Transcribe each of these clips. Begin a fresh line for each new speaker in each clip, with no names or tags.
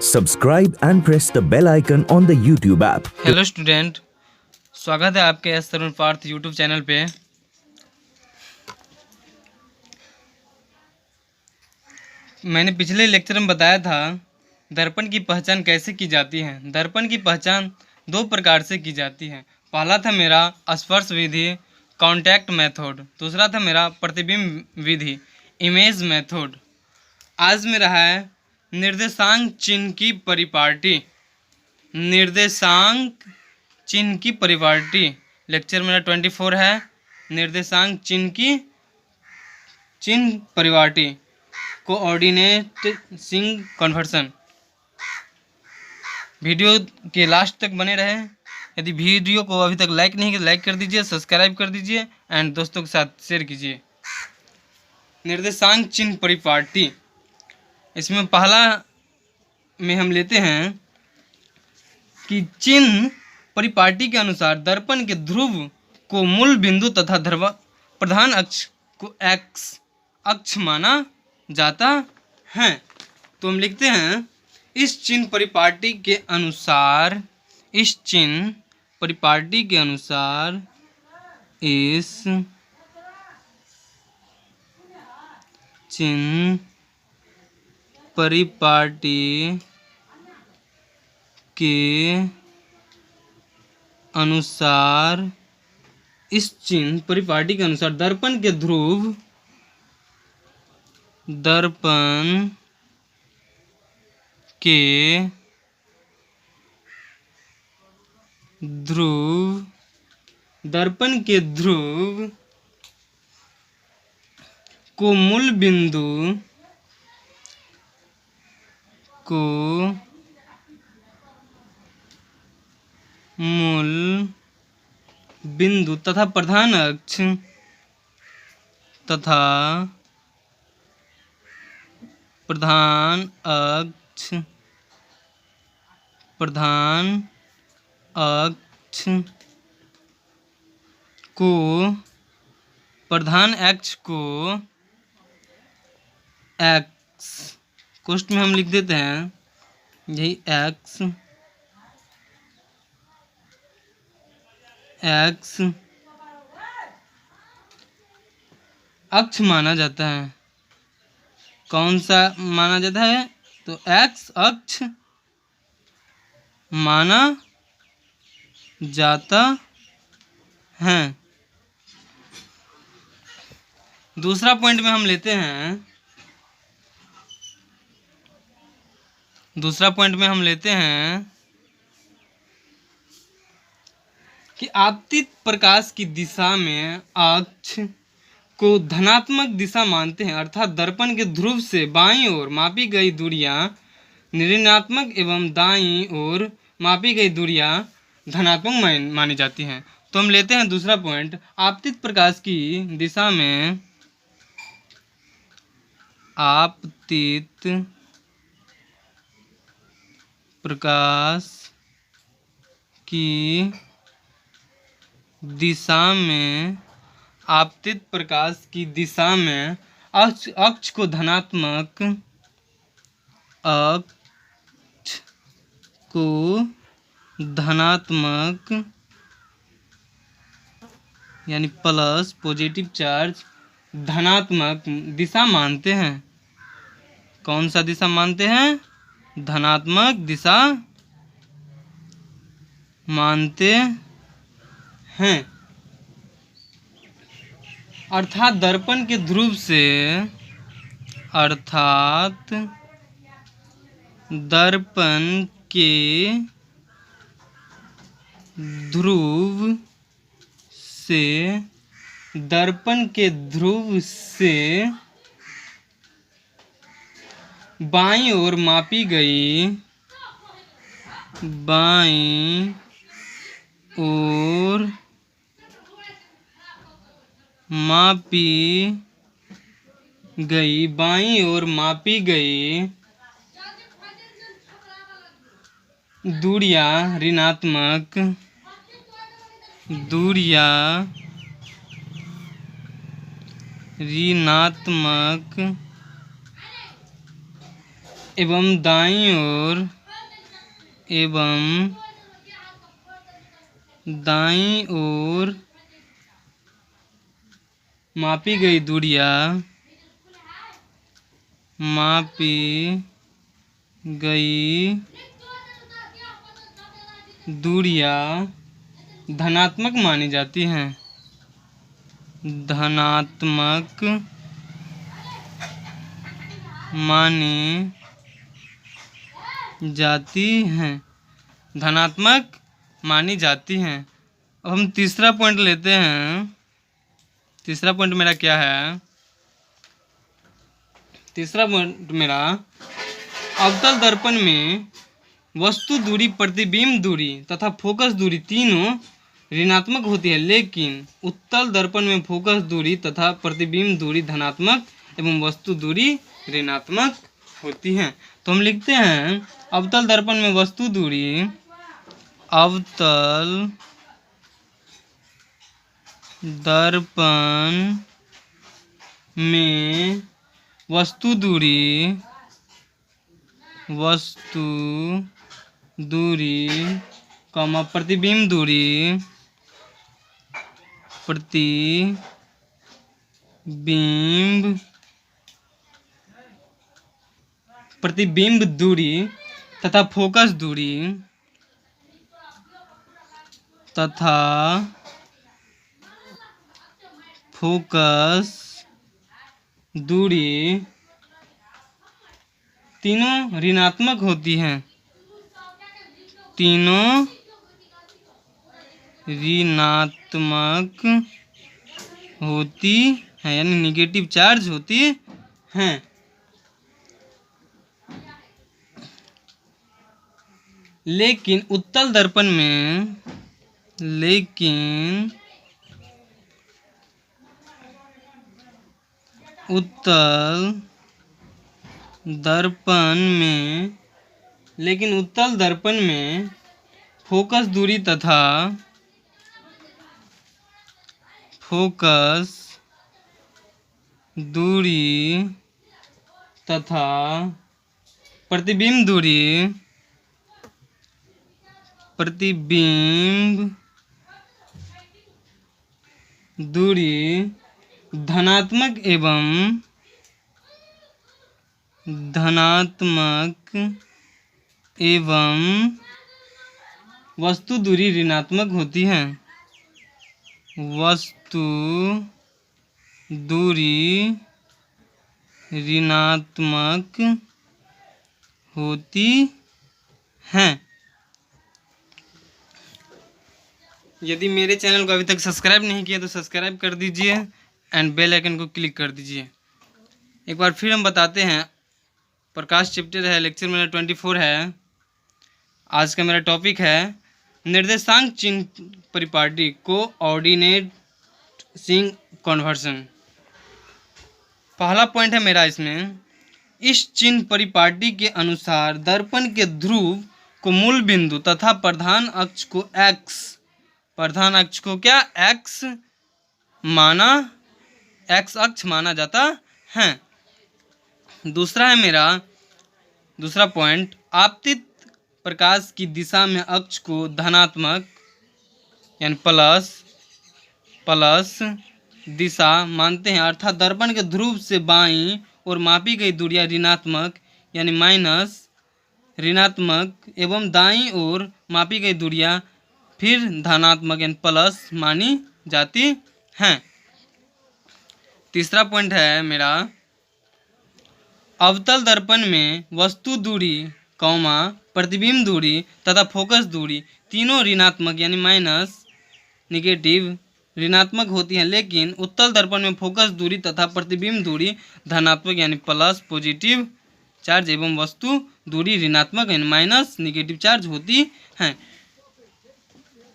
Subscribe and press the bell icon on the YouTube app.
Hello student, स्वागत है आपके S तरुण Partha YouTube channel पे। मैंने पिछले लेक्चर में बताया था दर्पण की पहचान कैसे की जाती है। दर्पण की पहचान दो प्रकार से की जाती है। पहला था मेरा स्पर्श विधि कांटेक्ट मेथड, दूसरा था मेरा प्रतिबिंब विधि इमेज मेथड। आज मेरा है निर्देशांक चिन्ह की परिपाटी। निर्देशांक चिन्ह की परिपाटी लेक्चर मेरा 24 है। निर्देशांक चिन्ह परिपाटी कोऑर्डिनेट सिंक कन्वर्सन। वीडियो के लास्ट तक बने रहे। यदि वीडियो को अभी तक लाइक नहीं किया लाइक कर दीजिए, सब्सक्राइब कर दीजिए एंड दोस्तों के साथ शेयर कीजिए। निर्देशांक चिन्ह परिपाटी, इसमें पहला में हम लेते हैं कि चिन्ह परिपाटी के अनुसार दर्पण के ध्रुव को मूल बिंदु तथा प्रधान अक्ष को एक्स अक्ष माना जाता है। तो हम लिखते हैं इस चिन्ह परिपाटी के अनुसार, इस चिन्ह परिपाटी के अनुसार, इस चिन्ह परिपाटी के अनुसार, इस चिन्ह परिपाटी के अनुसार दर्पण के ध्रुव, दर्पण के ध्रुव, दर्पण के ध्रुव को मूल बिंदु को मूल बिंदु तथा प्रधान अक्ष तथा प्रधान अक्ष को प्रधान अक्ष को एक्स कोष्ठ में हम लिख देते हैं, यही एक्स अक्ष माना जाता है। कौन सा माना जाता है? तो एक्स अक्ष माना जाता है। दूसरा पॉइंट में हम लेते हैं, कि आपतित प्रकाश की दिशा में अक्ष को धनात्मक दिशा मानते हैं, अर्थात दर्पण के ध्रुव से बाईं ओर मापी गई दूरियां ऋणात्मक एवं दाईं ओर मापी गई दूरियां धनात्मक मानी जाती हैं। तो हम लेते हैं दूसरा पॉइंट, आपतित प्रकाश की दिशा में, आपतित प्रकाश की दिशा में, आपतित प्रकाश की दिशा में अक्ष को धनात्मक, अक्ष को धनात्मक यानी प्लस पॉजिटिव चार्ज धनात्मक दिशा मानते हैं। कौन सा दिशा मानते हैं? धनात्मक दिशा मानते हैं। अर्थात दर्पण के ध्रुव से, अर्थात दर्पण के ध्रुव से, दर्पण के ध्रुव से बाईं ओर मापी गई, बाईं ओर मापी गई, बाईं ओर मापी गई दूरियां ऋणात्मक, दूरियां ऋणात्मक एवं दाईं ओर एवं दाईं ओर मापी गई दूरियां धनात्मक मानी जाती हैं। धनात्मक मानी जाती हैं। धनात्मक मानी जाती हैं। अब हम तीसरा पॉइंट लेते हैं। तीसरा पॉइंट मेरा क्या है? तीसरा पॉइंट मेरा, अवतल दर्पण में वस्तु दूरी, प्रतिबिंब दूरी तथा फोकस दूरी तीनों ऋणात्मक होती है, लेकिन उत्तल दर्पण में फोकस दूरी तथा प्रतिबिंब दूरी धनात्मक एवं वस्तु दूरी ऋणात्मक होती है। तो हम लिखते हैं अवतल दर्पण में वस्तु दूरी, अवतल दर्पण में वस्तु दूरी कॉमा प्रतिबिंब दूरी तथा फोकस दूरी तीनों ऋणात्मक होती हैं। तीनों ऋणात्मक होती हैं, यानी निगेटिव चार्ज होती हैं। लेकिन उत्तल दर्पण में उत्तल दर्पण में फोकस दूरी तथा प्रतिबिंब दूरी धनात्मक एवं वस्तु दूरी ऋणात्मक होती है। वस्तु दूरी ऋणात्मक होती हैं। यदि मेरे चैनल को अभी तक सब्सक्राइब नहीं किया तो सब्सक्राइब कर दीजिए एंड बेल आइकन को क्लिक कर दीजिए। एक बार फिर हम बताते हैं, प्रकाश चैप्टर है, लेक्चर मेरा 24 है। आज का मेरा टॉपिक है निर्देशांक चिन्ह परिपाटी, कोऑर्डिनेट सिंक कन्वर्सन। पहला पॉइंट है मेरा इसमें, इस चिन्ह परिपाटी के अनुसार दर्पण के ध्रुव को मूल बिंदु तथा प्रधान अक्ष को एक्स अक्ष माना जाता है। दूसरा है मेरा दूसरा पॉइंट, आपतित प्रकाश की दिशा में अक्ष को धनात्मक यानी प्लस दिशा मानते हैं, अर्थात दर्पण के ध्रुव से बाईं और मापी गई दूरियां ऋणात्मक यानी माइनस ऋणात्मक एवं दाईं ओर मापी गई दूरियां फिर धनात्मक यानी प्लस मानी जाती हैं। तीसरा पॉइंट है मेरा, अवतल दर्पण में वस्तु दूरी कॉमा प्रतिबिंब दूरी तथा फोकस दूरी तीनों ऋणात्मक यानी माइनस निगेटिव ऋणात्मक होती हैं, लेकिन उत्तल दर्पण में फोकस दूरी तथा प्रतिबिंब दूरी धनात्मक यानी प्लस पॉजिटिव चार्ज एवं वस्तु दूरी ऋणात्मक यानी माइनस निगेटिव चार्ज होती हैं।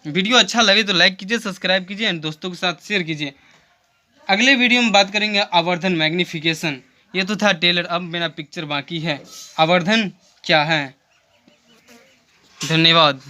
वीडियो अच्छा लगे तो लाइक कीजिए, सब्सक्राइब कीजिए एंड दोस्तों के साथ शेयर कीजिए। अगले वीडियो में बात करेंगे आवर्धन मैग्नीफिकेशन। ये तो था टेलर, अब मेरा पिक्चर बाकी है। आवर्धन क्या है? धन्यवाद।